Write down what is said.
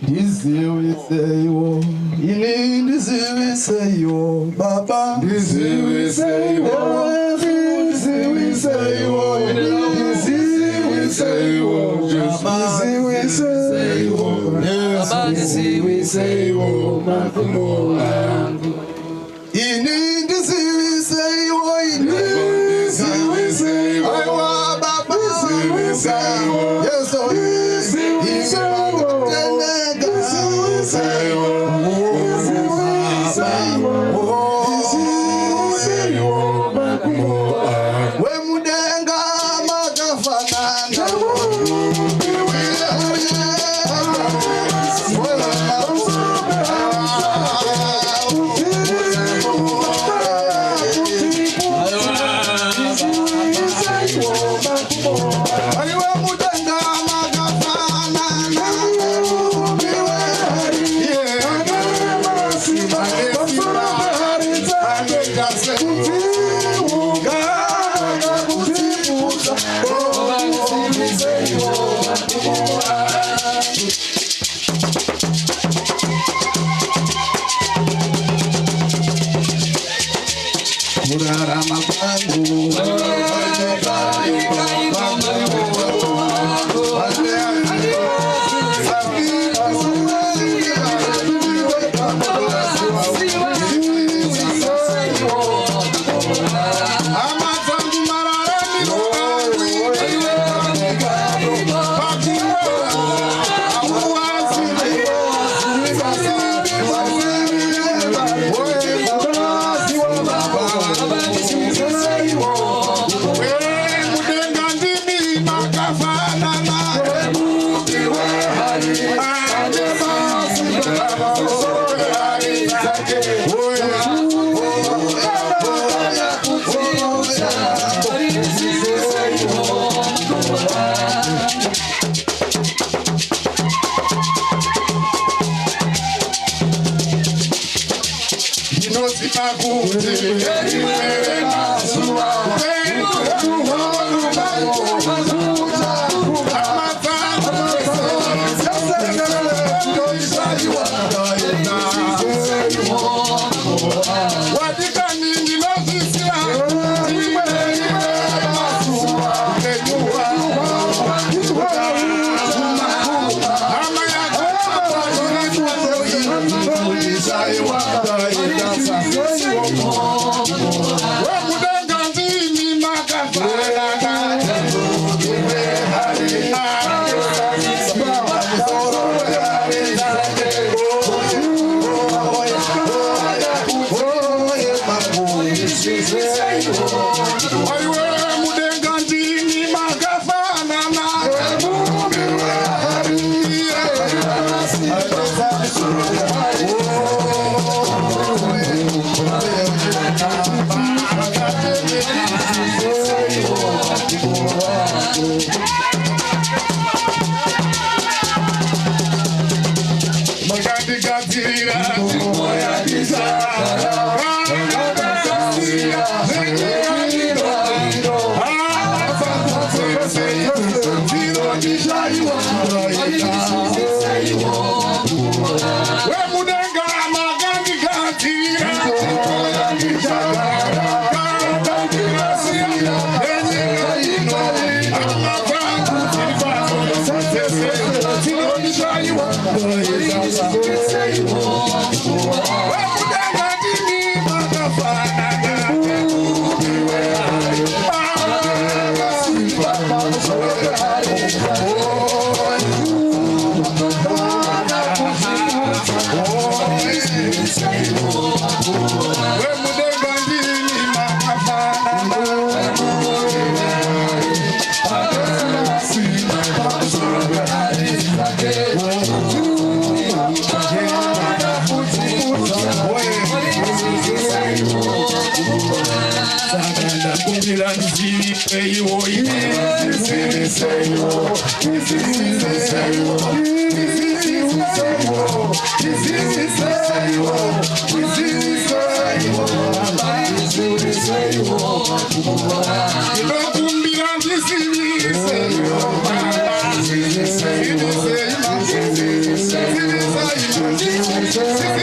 This we say yo, in this we say yo, Baba. This we say yo, this we say yo, this we say yo, this we say yo, Baba. This we say yo, Baba. In this we say yo, in this we say yo, Baba. This we say yo, yes, so this we say yo. Say Sisi